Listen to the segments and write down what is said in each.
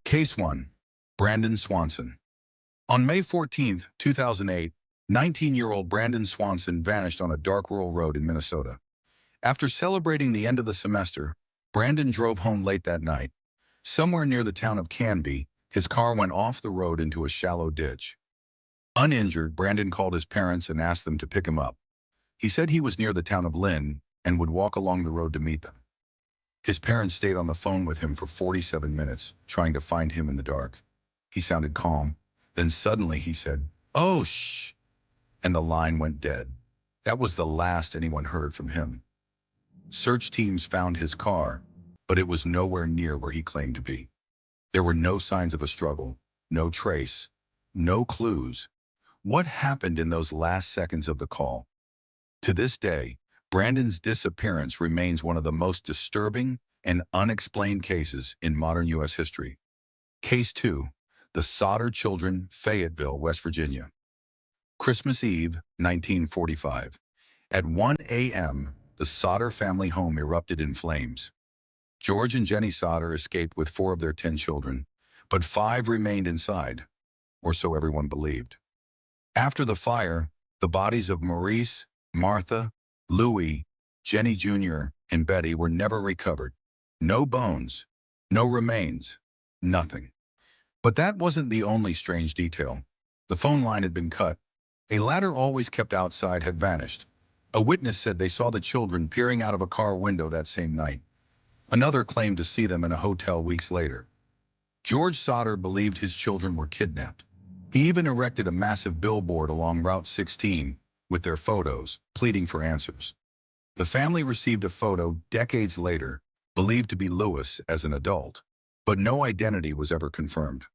Case 1. Brandon Swanson. On May 14, 2008, 19-year-old Brandon Swanson vanished on a dark rural road in Minnesota. After celebrating the end of the semester, Brandon drove home late that night. Somewhere near the town of Canby, his car went off the road into a shallow ditch. Uninjured, Brandon called his parents and asked them to pick him up. He said he was near the town of Lynn and would walk along the road to meet them. His parents stayed on the phone with him for 47 minutes, trying to find him in the dark. He sounded calm. Then suddenly he said, "Oh, shh," and the line went dead. That was the last anyone heard from him. Search teams found his car, but it was nowhere near where he claimed to be. There were no signs of a struggle, no trace, no clues. What happened in those last seconds of the call? To this day, Brandon's disappearance remains one of the most disturbing and unexplained cases in modern U.S. history. Case 2. The Sodder Children, Fayetteville, West Virginia. Christmas Eve, 1945. At 1 a.m., the Sodder family home erupted in flames. George and Jenny Sodder escaped with 4 of their 10 children, but 5 remained inside, or so everyone believed. After the fire, the bodies of Maurice, Martha, Louis, Jenny Jr., and Betty were never recovered. No bones, no remains, nothing. But that wasn't the only strange detail. The phone line had been cut. A ladder always kept outside had vanished. A witness said they saw the children peering out of a car window that same night. Another claimed to see them in a hotel weeks later. George Sodder believed his children were kidnapped. He even erected a massive billboard along Route 16 with their photos, pleading for answers. The family received a photo decades later, believed to be Louis as an adult, but no identity was ever confirmed.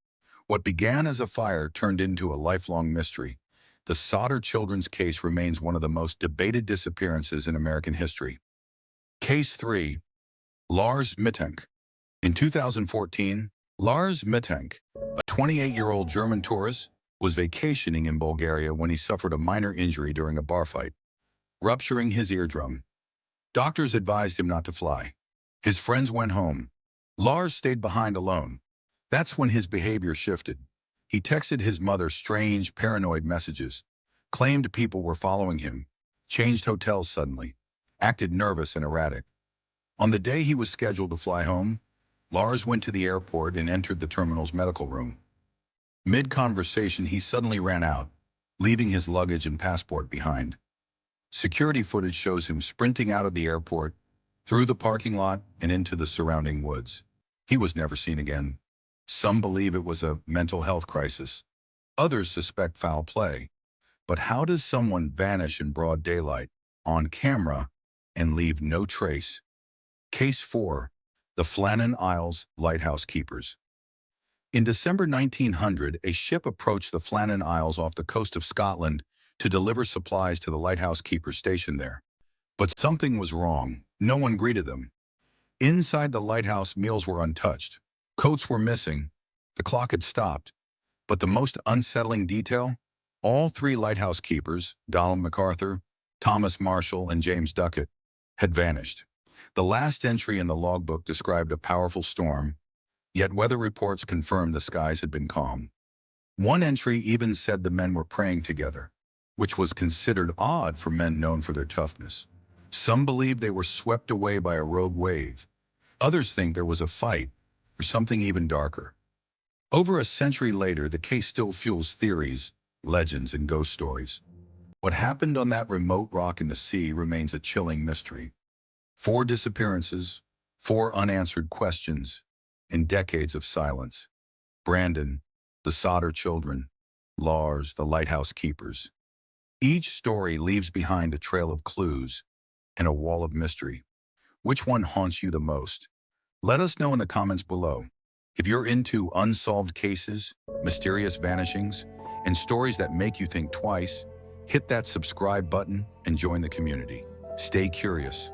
What began as a fire turned into a lifelong mystery. The Sodder children's case remains one of the most debated disappearances in American history. Case 3. Lars Mittank. In 2014, Lars Mittank, a 28-year-old German tourist, was vacationing in Bulgaria when he suffered a minor injury during a bar fight, rupturing his eardrum. Doctors advised him not to fly. His friends went home. Lars stayed behind alone. That's when his behavior shifted. He texted his mother strange, paranoid messages, claimed people were following him, changed hotels suddenly, acted nervous and erratic. On the day he was scheduled to fly home, Lars went to the airport and entered the terminal's medical room. Mid-conversation, he suddenly ran out, leaving his luggage and passport behind. Security footage shows him sprinting out of the airport, through the parking lot, and into the surrounding woods. He was never seen again. Some believe it was a mental health crisis. Others suspect foul play. But how does someone vanish in broad daylight, on camera, and leave no trace? Case 4. The Flannan Isles lighthouse keepers. In December 1900, a ship approached the Flannan Isles off the coast of Scotland to deliver supplies to the lighthouse keepers stationed there. But something was wrong. No one greeted them. Inside the lighthouse, meals were untouched. Coats were missing. The clock had stopped. But the most unsettling detail? All 3 lighthouse keepers, Donald MacArthur, Thomas Marshall, and James Duckett, had vanished. The last entry in the logbook described a powerful storm, yet weather reports confirmed the skies had been calm. One entry even said the men were praying together, which was considered odd for men known for their toughness. Some believe they were swept away by a rogue wave. Others think there was a fight, or something even darker. Over a century later, the case still fuels theories, legends, and ghost stories. What happened on that remote rock in the sea remains a chilling mystery. 4 disappearances, 4 unanswered questions, and decades of silence. Brandon, the Sodder children, Lars, the lighthouse keepers. Each story leaves behind a trail of clues and a wall of mystery. Which one haunts you the most? Let us know in the comments below. If you're into unsolved cases, mysterious vanishings, and stories that make you think twice, hit that subscribe button and join the community. Stay curious.